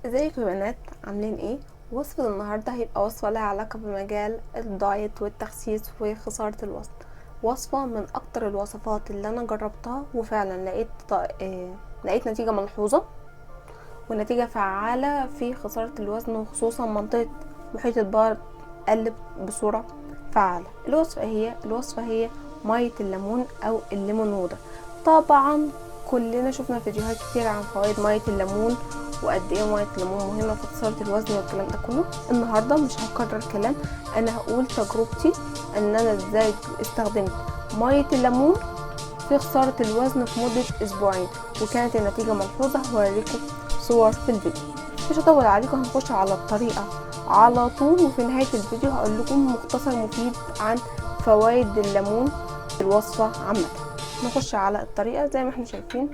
ازيكم يا بنات؟ عاملين ايه؟ وصفة النهاردة هيبقى وصفة لها علاقة بمجال الدايت والتخسيس وخسارة الوزن. وصفة من اكتر الوصفات اللي انا جربتها وفعلا لقيت نتيجة ملحوظة ونتيجة فعالة في خسارة الوزن، وخصوصا منطقة محيط البطن قلت بصورة فعالة. الوصفة هي مية الليمون او الليمون ووتر. طبعا كلنا شفنا فيديوهات كتير عن فوائد مية الليمون وقد ايه مية الليمون مهمة في خسارة الوزن والكلام ده كله. النهاردة مش هكرر كلام، انا هقول تجربتي ان انا ازاي استخدمت مية الليمون في خسارة الوزن في مدة اسبوعين، وكانت النتيجة ملحوظة. هوريكم صور في الفيديو. مش هطول عليكم، هنخش على الطريقة على طول، وفي نهاية الفيديو هقول لكم مختصر مفيد عن فوائد الليمون في الوصفة عامة. نخش على الطريقة. زي ما احنا شايفين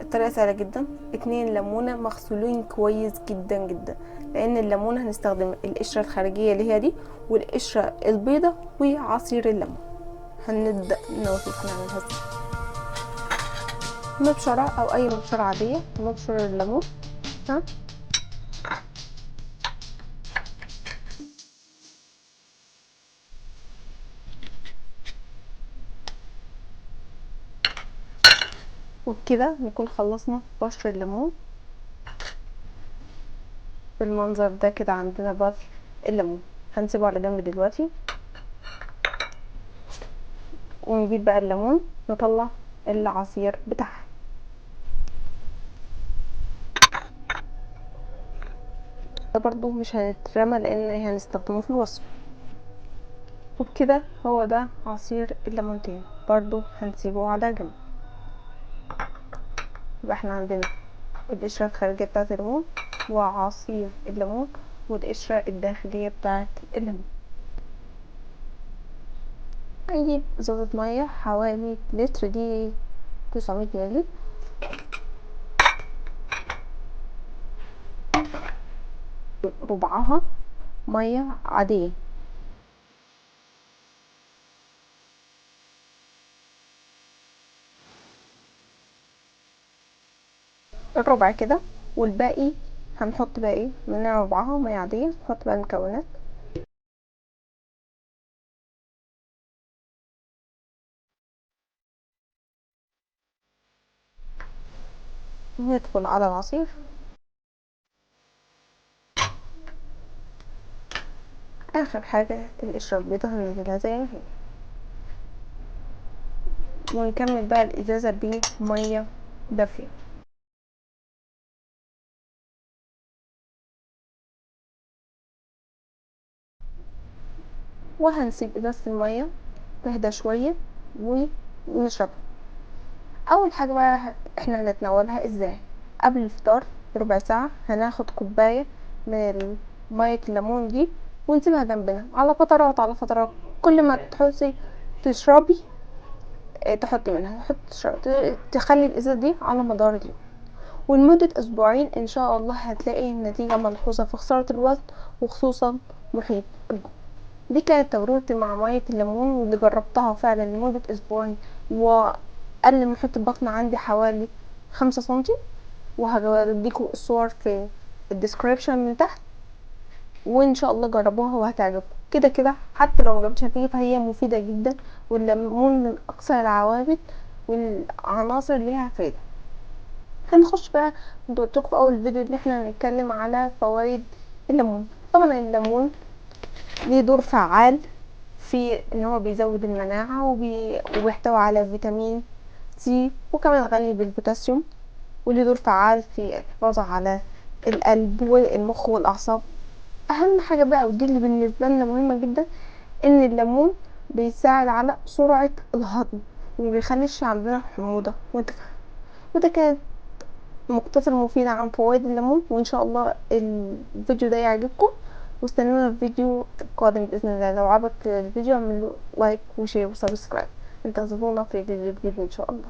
الطريقة سهلة جدا. 2 ليمونة مغسولين كويس جدا جدا، لان الليمونة هنستخدم القشرة الخارجية اللي هي دي والقشرة البيضة وعصير الليمون. هنبدأ نوصف هنعملها ازاي. مبشرة او اي مبشرة عادية نبشر الليمون. ها وبكده نكون خلصنا بشر الليمون. بالمنظر ده كده عندنا بشر الليمون. هنسيبه على جنب دلوقتي، ونجيب بقى الليمون نطلع العصير بتاعها. ده برضو مش هنترمى لان هنستخدمه في الوصفة. وبكده هو ده عصير الليمونتين، برضو هنسيبه على جنب. يبقى احنا عندنا القشرة الخارجية بتاعة الليمون وعصير الليمون والقشرة الداخلية بتاعة الليمون. هنجيب ازازة مية حوالي لتر، دي 900 مللي. ربعها مية عادية. الربع كده، والباقي هنحط بقى ايه من ربعها مية عادية. نحط بقى المكونات. ندخل على العصير. اخر حاجة القشرة البيضاء هننزلها زي ما هي، ونكمل بقى الازازة بمية دافية. وهنسيب ازازة المية تهدى شوية ونشربها. اول حاجة بقى احنا هنتناولها ازاي. قبل الفطار بربع ساعة هناخد كوباية من مية الليمون دي ونسيبها جنبنا على فترات على فترات. كل ما تحسي تشربي تحطي منها، تخلي الازازة دي على مدار اليوم. ولمدة اسبوعين ان شاء الله هتلاقي النتيجة ملحوظة في خسارة الوزن، وخصوصا محيط البطن. دي كانت تجربتي مع مية الليمون، واللي جربتها فعلا لمدة اسبوعين وقل محيط البطن عندي حوالي 5 سنتي. وهديكم الصور في الديسكريبشن من تحت، وان شاء الله جربوها وهتعجبكم. كده كده حتى لو مجربتش نتيجة فهي مفيدة جدا، والليمون من اكثر العوامل والعناصر ليها فايدة. هنخش بقى، قلتلكوا في اول فيديو ان احنا هنتكلم على فوائد الليمون. طبعا الليمون ليه دور فعال في ان هو بيزود المناعة وبيحتوي على فيتامين سي، وكمان غني بالبوتاسيوم، وليه دور فعال في الحفاظ على القلب والمخ والاعصاب. اهم حاجة بقى ودي اللي بالنسبة لنا مهمة جدا، ان الليمون بيساعد على سرعة الهضم ومبيخليش عندنا حموضة وده كان مقتصر مفيد عن فوائد الليمون. وان شاء الله الفيديو ده يعجبكم، واستنونا في فيديو قادم باذن الله. لو عجبك الفيديو اعملوا لايك وشير وسبسكرايب. انتظرونا في فيديو جديد ان شاء الله.